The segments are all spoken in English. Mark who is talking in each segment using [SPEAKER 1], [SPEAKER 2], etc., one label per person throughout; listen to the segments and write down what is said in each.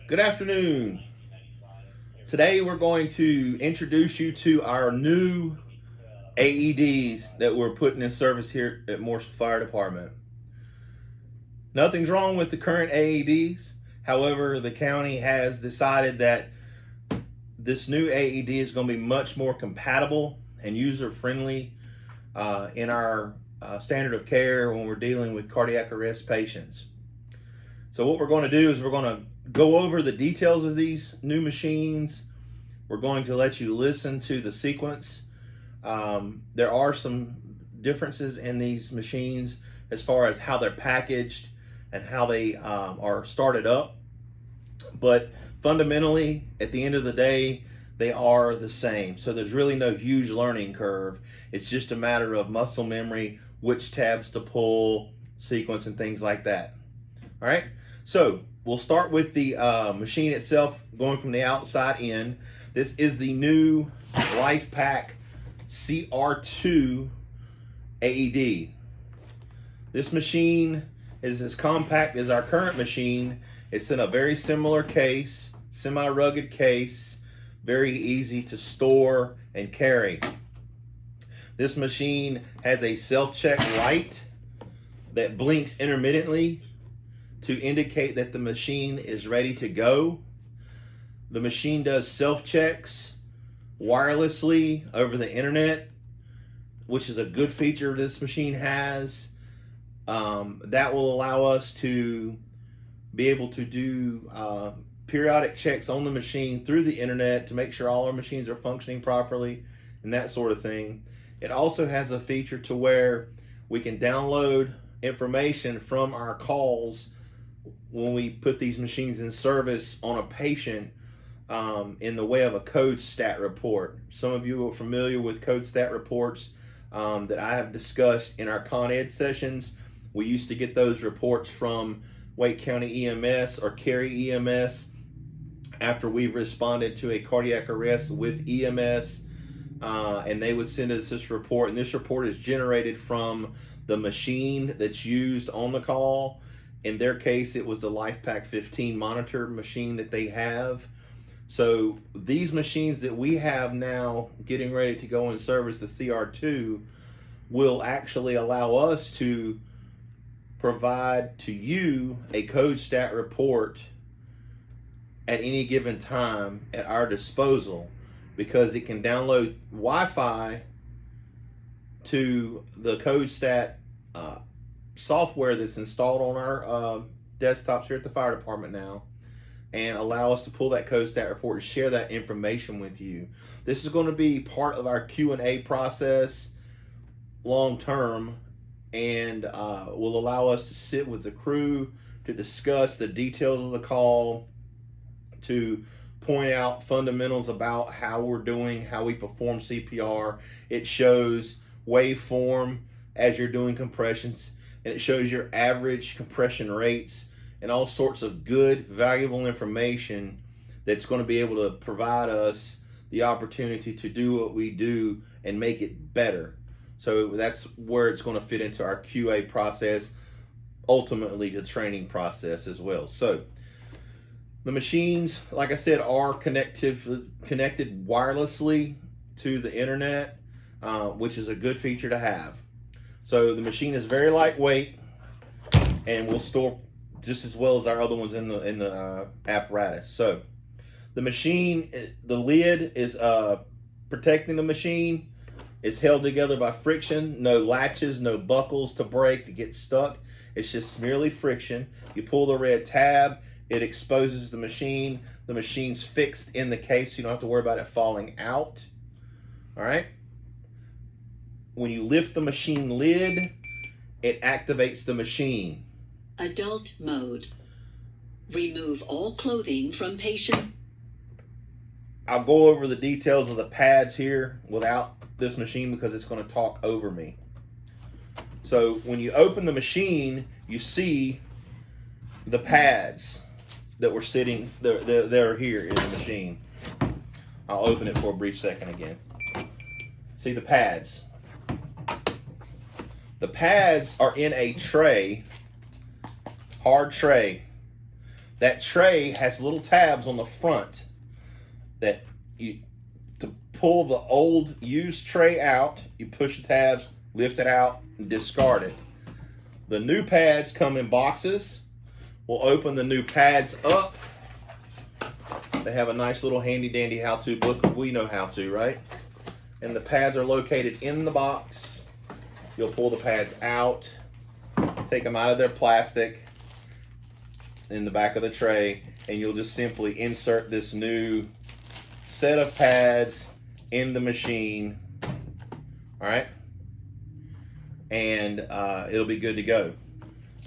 [SPEAKER 1] Good afternoon. Today we're going to introduce you to our new AEDs that we're putting in service here at Morse Fire Department. Nothing's wrong with the current AEDs. However, the county has decided that this new AED is going to be much more compatible and user friendly in our standard of care when we're dealing with cardiac arrest patients. So what we're going to do is we're going to go over the details of these new machines. We're going to let you listen to the sequence. There are some differences in these machines as far as how they're packaged and how they are started up. But fundamentally, at the end of the day, they are the same. So there's really no huge learning curve. It's just a matter of muscle memory, which tabs to pull, sequence, and things like that. All right, so we'll start with the machine itself, going from the outside in. This is the new LifePak CR2 AED. This machine is as compact as our current machine. It's in a very similar case, semi-rugged case, very easy to store and carry. This machine has a self-check light that blinks intermittently to indicate that the machine is ready to go. The machine does self-checks wirelessly over the internet, which is a good feature this machine has. That will allow us to be able to do periodic checks on the machine through the internet to make sure all our machines are functioning properly and that sort of thing. It also has a feature to where we can download information from our calls when we put these machines in service on a patient in the way of a code stat report. Some of you are familiar with code stat reports that I have discussed in our Con Ed sessions. We used to get those reports from Wake County EMS or Cary EMS after we've responded to a cardiac arrest with EMS, and they would send us this report, and this report is generated from the machine that's used on the call. In their case, it was the LifePak 15 monitor machine that they have. So these machines that we have now getting ready to go in service, the CR2, will actually allow us to provide to you a code stat report at any given time at our disposal, because it can download Wi-Fi to the code stat software that's installed on our desktops here at the fire department now, and allow us to pull that code stat report and share that information with you. This is going to be part of our Q&A process long term, and will allow us to sit with the crew to discuss the details of the call, to point out fundamentals about how we're doing, how we perform CPR. It shows waveform as you're doing compressions, and it shows your average compression rates and all sorts of good, valuable information that's going to be able to provide us the opportunity to do what we do and make it better. So that's where it's going to fit into our QA process, ultimately the training process as well. So the machines, like I said, are connected wirelessly to the internet, which is a good feature to have. So the machine is very lightweight and will store just as well as our other ones in the apparatus. So the machine, the lid is protecting the machine. It's held together by friction. No latches, no buckles to break, to get stuck. It's just merely friction. You pull the red tab, it exposes the machine. The machine's fixed in the case, so you don't have to worry about it falling out. All right. When you lift the machine lid, it activates the machine.
[SPEAKER 2] Adult mode. Remove all clothing from patient.
[SPEAKER 1] I'll go over the details of the pads here without this machine because it's going to talk over me. So when you open the machine, you see the pads that were sitting, they're here in the machine. I'll open it for a brief second again. See the pads. The pads are in a tray, hard tray, that tray has little tabs on the front that to pull the old used tray out, you push the tabs, lift it out, and discard it. The new pads come in boxes. We'll open the new pads up. They have a nice little handy dandy how-to book. We know how to, right? And the pads are located in the box. You'll pull the pads out, take them out of their plastic in the back of the tray, and you'll just simply insert this new set of pads in the machine. All right, and it'll be good to go.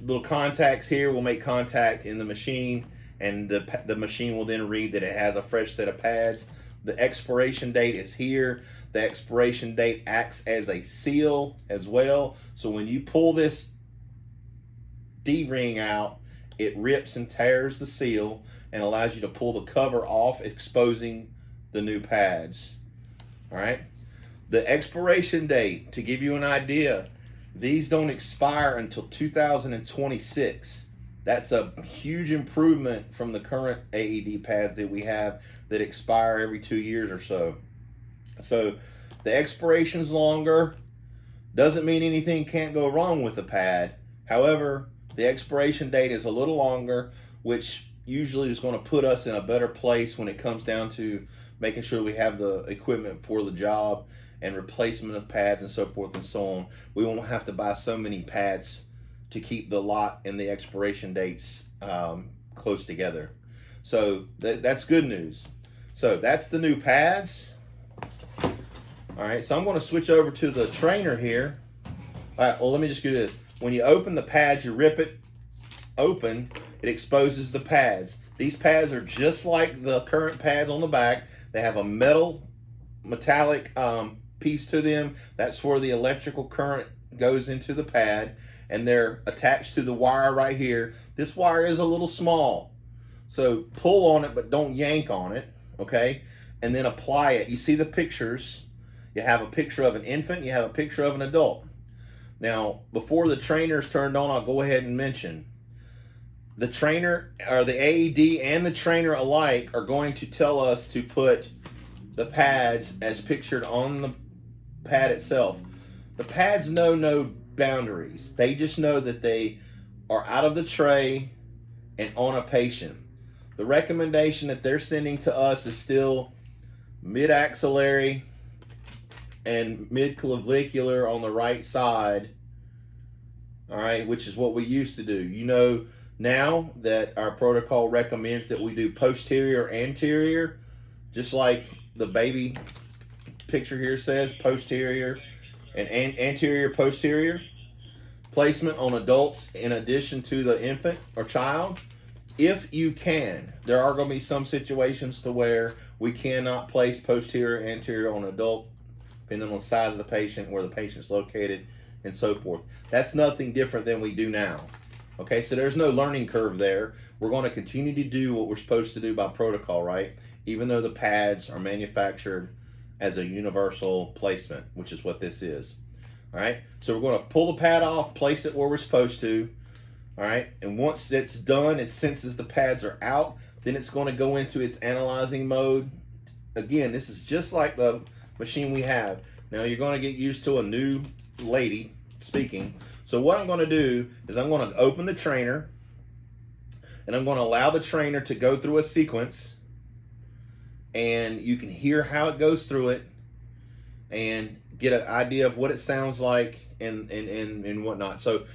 [SPEAKER 1] Little contacts here will make contact in the machine, and the machine will then read that it has a fresh set of pads. The expiration date is here. The expiration date acts as a seal as well. So when you pull this D-ring out, it rips and tears the seal and allows you to pull the cover off, exposing the new pads. All right. The expiration date, to give you an idea, these don't expire until 2026. That's a huge improvement from the current AED pads that we have that expire every 2 years or so. So the expiration's longer. Doesn't mean anything can't go wrong with the pad. However, the expiration date is a little longer, which usually is going to put us in a better place when it comes down to making sure we have the equipment for the job and replacement of pads and so forth and so on. We won't have to buy so many pads to keep the lot and the expiration dates close together. So that's good news. So that's the new pads. All right, so I'm going to switch over to the trainer here. All right, well, let me just do this. When you open the pads, you rip it open, it exposes the pads. These pads are just like the current pads on the back. They have a metallic piece to them. That's where the electrical current goes into the pad, and they're attached to the wire right here. This wire is a little small, so pull on it, but don't yank on it, okay? And then apply it. You see the pictures. You have a picture of an infant, you have a picture of an adult. Now, before the trainer's turned on, I'll go ahead and mention the trainer, or the AED and the trainer alike, are going to tell us to put the pads as pictured on the pad itself. The pads know no boundaries. They just know that they are out of the tray and on a patient. The recommendation that they're sending to us is still mid-axillary and mid-clavicular on the right side, all right, which is what we used to do. You know now that our protocol recommends that we do posterior, anterior, just like the baby picture here says, posterior and anterior, posterior placement on adults in addition to the infant or child. If you can, there are going to be some situations to where we cannot place posterior, anterior on adult, depending on the size of the patient, where the patient's located, and so forth. That's nothing different than we do now. Okay, so there's no learning curve there. We're going to continue to do what we're supposed to do by protocol, right? Even though the pads are manufactured as a universal placement, which is what this is. All right, so we're going to pull the pad off, place it where we're supposed to. All right, and once it's done, it senses the pads are out, then it's going to go into its analyzing mode. Again, this is just like the machine we have. Now you're going to get used to a new lady speaking. So what I'm going to do is I'm going to open the trainer, and I'm going to allow the trainer to go through a sequence, and you can hear how it goes through it and get an idea of what it sounds like and whatnot. So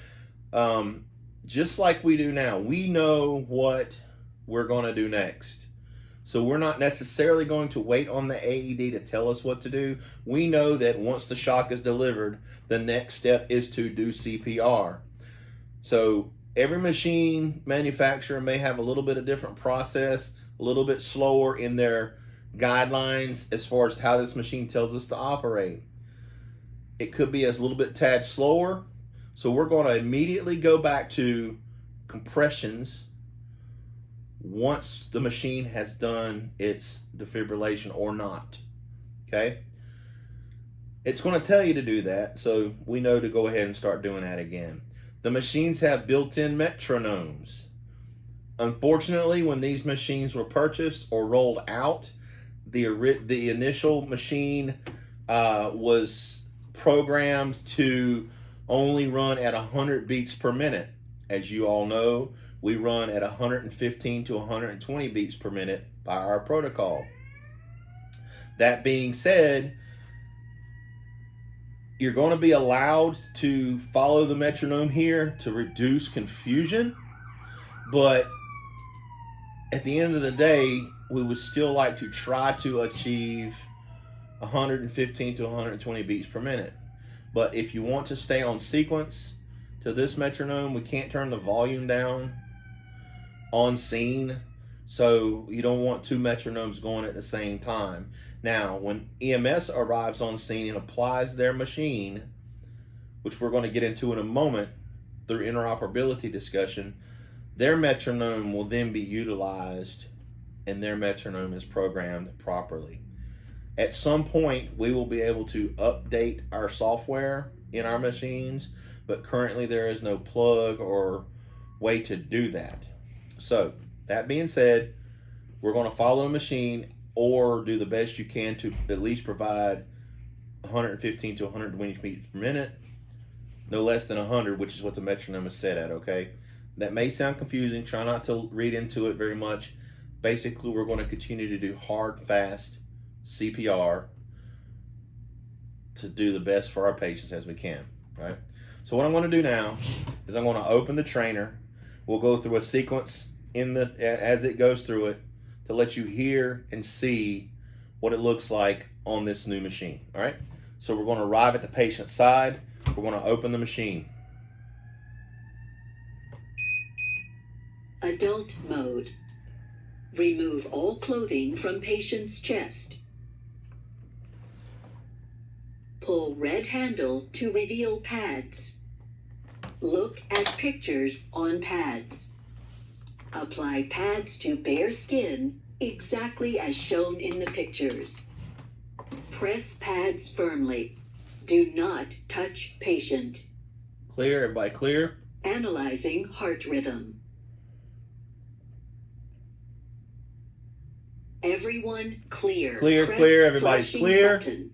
[SPEAKER 1] just like we do now, we know what we're going to do next. So we're not necessarily going to wait on the AED to tell us what to do. We know that once the shock is delivered, the next step is to do CPR. So every machine manufacturer may have a little bit of different process, a little bit slower in their guidelines as far as how this machine tells us to operate. It could be a little bit tad slower. So we're going to immediately go back to compressions once the machine has done its defibrillation or not. Okay? It's going to tell you to do that, so we know to go ahead and start doing that again. The machines have built-in metronomes. Unfortunately, when these machines were purchased or rolled out, the initial machine was programmed to only run at 100 beats per minute. As you all know, we run at 115 to 120 beats per minute by our protocol. That being said, you're going to be allowed to follow the metronome here to reduce confusion, but at the end of the day, we would still like to try to achieve 115 to 120 beats per minute. But if you want to stay on sequence to this metronome, we can't turn the volume down on scene, so you don't want two metronomes going at the same time. Now, when EMS arrives on scene and applies their machine, which we're going to get into in a moment through interoperability discussion, their metronome will then be utilized and their metronome is programmed properly. At some point, we will be able to update our software in our machines, but currently there is no plug or way to do that. So, that being said, we're going to follow the machine or do the best you can to at least provide 115 to 120 beats per minute, no less than 100, which is what the metronome is set at, okay? That may sound confusing. Try not to read into it very much. Basically, we're going to continue to do hard, fast CPR to do the best for our patients as we can, right? So what I'm going to do now is I'm going to open the trainer. We'll go through a sequence as it goes through it to let you hear and see what it looks like on this new machine, all right? So we're going to arrive at the patient's side. We're going to open the machine.
[SPEAKER 2] Adult mode. Remove all clothing from patient's chest. Pull red handle to reveal pads. Look at pictures on pads. Apply pads to bare skin exactly as shown in the pictures. Press pads firmly. Do not touch patient.
[SPEAKER 1] Clear, everybody clear?
[SPEAKER 2] Analyzing heart rhythm. Everyone clear.
[SPEAKER 1] Clear,
[SPEAKER 2] Press
[SPEAKER 1] clear, everybody's
[SPEAKER 2] flashing
[SPEAKER 1] clear.
[SPEAKER 2] button.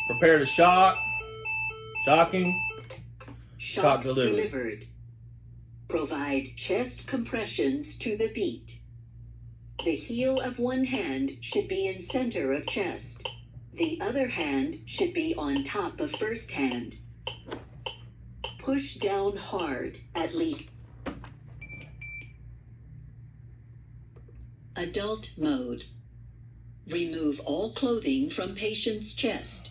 [SPEAKER 1] Prepare to shock. Shocking.
[SPEAKER 2] Shock
[SPEAKER 1] delivered.
[SPEAKER 2] delivered. Provide chest compressions to the beat. The heel of one hand should be in center of chest. The other hand should be on top of first hand. Push down hard, at least. Adult mode. Remove all clothing from patient's chest.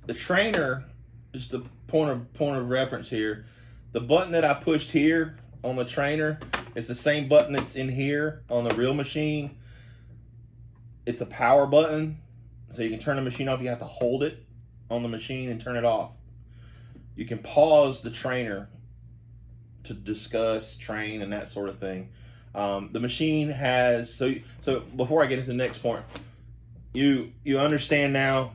[SPEAKER 1] The trainer, just a point of reference here, the button that I pushed here on the trainer is the same button that's in here on the real machine. It's a power button, so you can turn the machine off. You have to hold it on the machine and turn it off. You can pause the trainer to discuss, train, and that sort of thing. The machine has, so before I get into the next point, you understand now,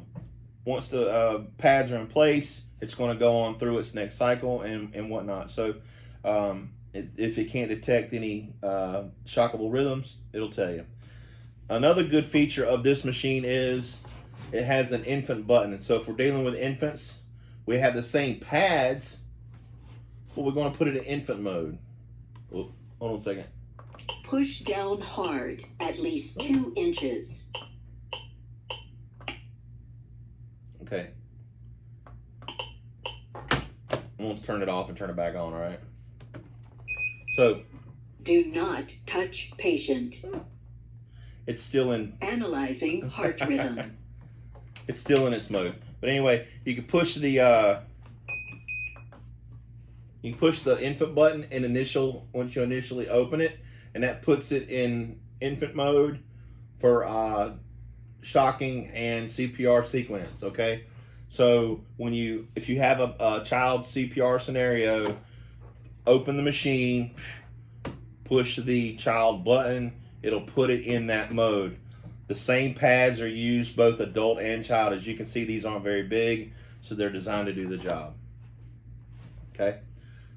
[SPEAKER 1] once the pads are in place, it's going to go on through its next cycle and whatnot. So if it can't detect any shockable rhythms, it'll tell you. Another good feature of this machine is it has an infant button. And so if we're dealing with infants, we have the same pads, but we're going to put it in infant mode. Oh, hold on a second.
[SPEAKER 2] Push down hard, at least 2 inches.
[SPEAKER 1] Okay. I'm going to turn it off and turn it back on, all right? So,
[SPEAKER 2] Do not touch patient.
[SPEAKER 1] it's still in...
[SPEAKER 2] Analyzing heart rhythm.
[SPEAKER 1] It's still in its mode. But anyway, you can push the infant button once you initially open it, and that puts it in infant mode for shocking and CPR sequence, okay? So if you have a child CPR scenario, open the machine, push the child button, it'll put it in that mode. The same pads are used both adult and child. As you can see, these aren't very big, so they're designed to do the job. Okay?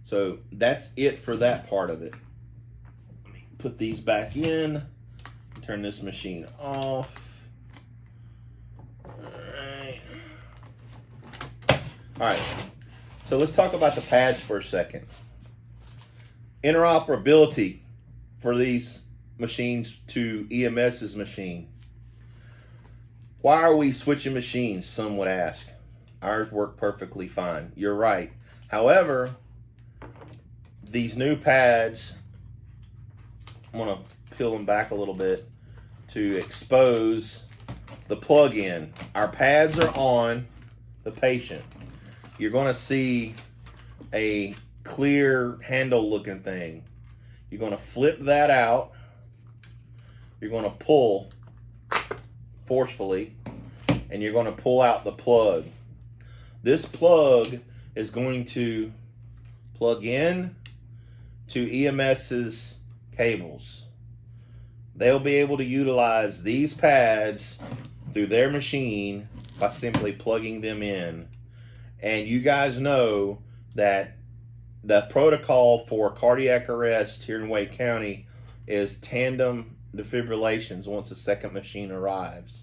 [SPEAKER 1] So that's it for that part of it. Let me put these back in. Turn this machine off. All right. So let's talk about the pads for a second. Interoperability for these machines to EMS's machine. Why are we switching machines? Some would ask. Ours work perfectly fine. You're right. However, these new pads, I'm going to peel them back a little bit to expose the plug-in. Our pads are on the patient. You're going to see a clear handle looking thing. You're going to flip that out. You're going to pull forcefully, and you're going to pull out the plug. This plug is going to plug in to EMS's cables. They'll be able to utilize these pads through their machine by simply plugging them in. And you guys know that the protocol for cardiac arrest here in Wake County is tandem defibrillations once the second machine arrives.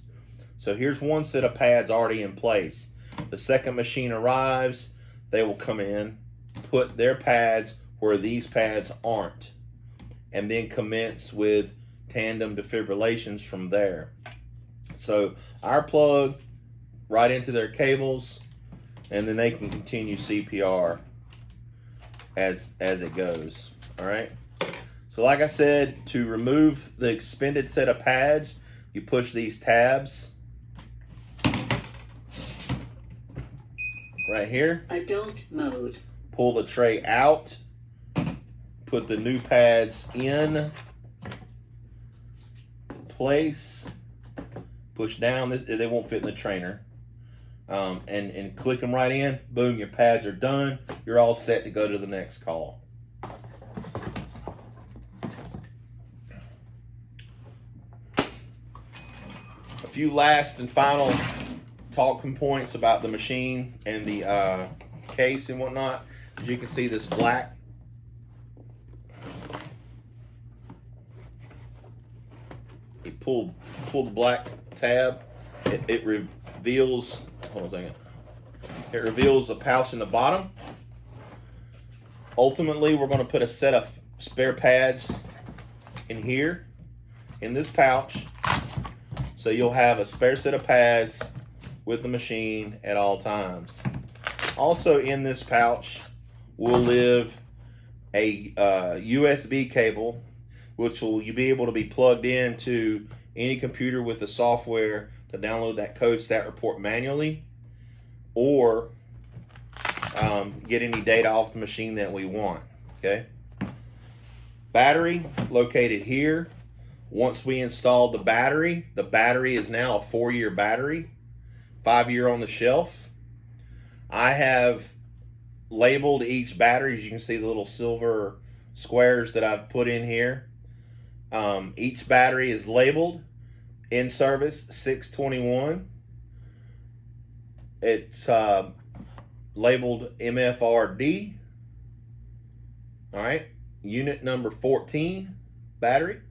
[SPEAKER 1] So here's one set of pads already in place. The second machine arrives, they will come in, put their pads where these pads aren't, and then commence with tandem defibrillations from there. So our plug right into their cables, and then they can continue CPR as it goes. All right. So like I said, to remove the expended set of pads, you push these tabs right here.
[SPEAKER 2] Adult mode.
[SPEAKER 1] Pull the tray out. Put the new pads in place. Push down. They won't fit in the trainer. And click them right in. Boom, your pads are done. You're all set to go to the next call. A few last and final talking points about the machine and the case and whatnot. As you can see, this black, you pull the black tab, it reveals, hold on a second, it reveals a pouch in the bottom. Ultimately, we're going to put a set of spare pads in here, in this pouch, so you'll have a spare set of pads with the machine at all times. Also in this pouch will live a USB cable, which will you be able to be plugged into any computer with the software to download that code stat report manually, or get any data off the machine that we want. Okay. Battery located here. Once we installed the battery is now a 4-year battery, 5-year on the shelf. I have labeled each battery. As you can see, the little silver squares that I've put in here. Each battery is labeled in service 621. It's labeled MFRD. All right, unit number 14 battery.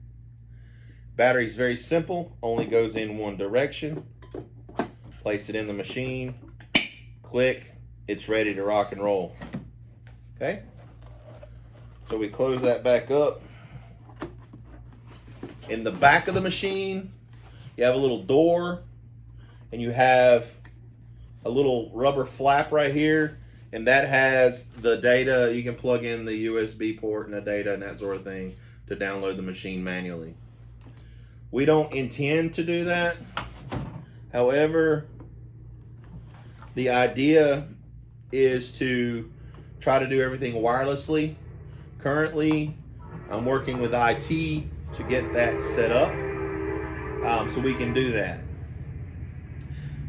[SPEAKER 1] Battery is very simple, only goes in one direction. Place it in the machine, click, it's ready to rock and roll. Okay, so we close that back up. In the back of the machine, you have a little door, and you have a little rubber flap right here, and that has the data. You can plug in the USB port and the data and that sort of thing to download the machine manually. We don't intend to do that. However, the idea is to try to do everything wirelessly. Currently, I'm working with IT to get that set up so we can do that.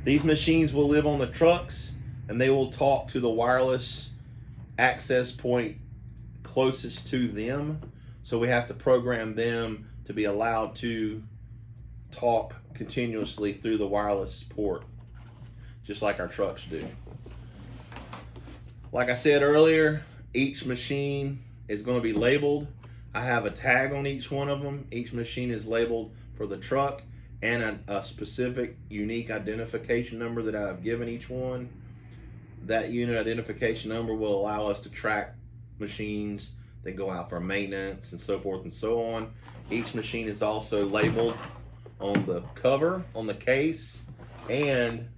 [SPEAKER 1] These machines will live on the trucks, and they will talk to the wireless access point closest to them. So we have to program them to be allowed to talk continuously through the wireless port, just like our trucks do. Like I said earlier, Each machine is going to be labeled. I have a tag on each one of them. Each machine is labeled for the truck and a specific unique identification number that I've given each one. That unit identification number will allow us to track machines that go out for maintenance and so forth and so on. Each machine is also labeled on the cover, on the case, and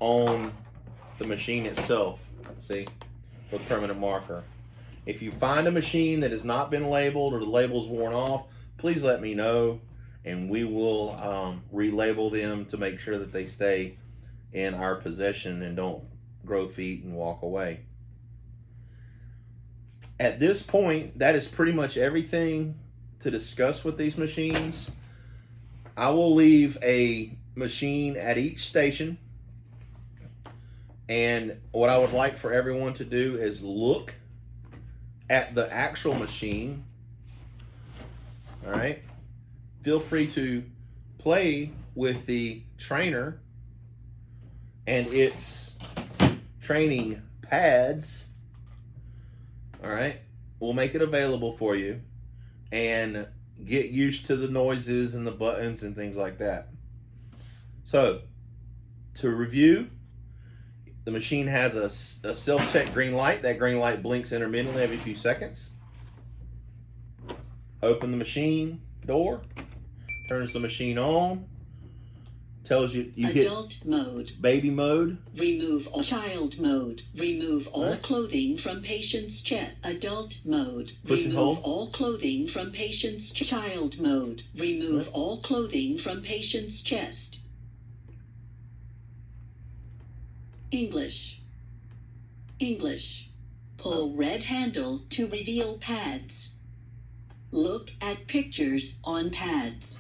[SPEAKER 1] on the machine itself. See, with permanent marker. If you find a machine that has not been labeled or the label's worn off, please let me know, and we will relabel them to make sure that they stay in our possession and don't grow feet and walk away. At this point, that is pretty much everything to discuss with these machines. I will leave a machine at each station, and what I would like for everyone to do is look at the actual machine. All right, feel free to play with the trainer and its training pads. All right, we'll make it available for you and get used to the noises and the buttons and things like that. So, to review, the machine has a self-check green light. That green light blinks intermittently every few seconds. Open the machine door, turns the machine on, tells you
[SPEAKER 2] adult
[SPEAKER 1] hit
[SPEAKER 2] mode,
[SPEAKER 1] baby mode,
[SPEAKER 2] remove all child mode, remove all
[SPEAKER 1] Right.
[SPEAKER 2] clothing from patient's chest, adult mode,
[SPEAKER 1] Push and
[SPEAKER 2] remove
[SPEAKER 1] hold.
[SPEAKER 2] all clothing from patient's child mode, remove
[SPEAKER 1] Right.
[SPEAKER 2] all clothing from patient's chest. English. English. Pull red handle to reveal pads. Look at pictures on pads.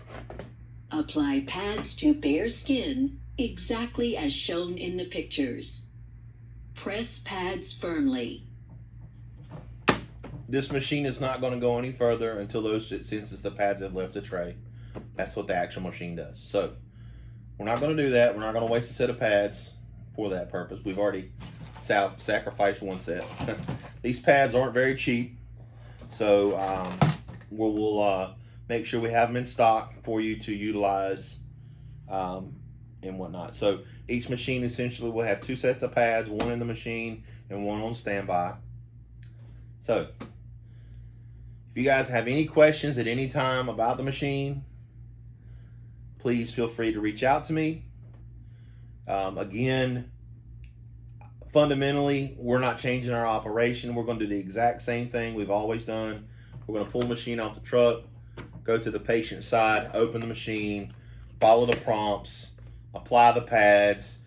[SPEAKER 2] Apply pads to bare skin exactly as shown in the pictures. Press pads firmly.
[SPEAKER 1] This machine is not going to go any further until those since the pads have left the tray. That's what the actual machine does. So we're not going to do that. We're not going to waste a set of pads for that purpose. We've already sacrificed one set. These pads aren't very cheap, so we'll make sure we have them in stock for you to utilize and whatnot. So each machine essentially will have two sets of pads, one in the machine and one on standby. So if you guys have any questions at any time about the machine, please feel free to reach out to me. Again, fundamentally, we're not changing our operation. We're going to do the exact same thing we've always done. We're going to pull the machine off the truck, go to the patient side, open the machine, follow the prompts, apply the pads,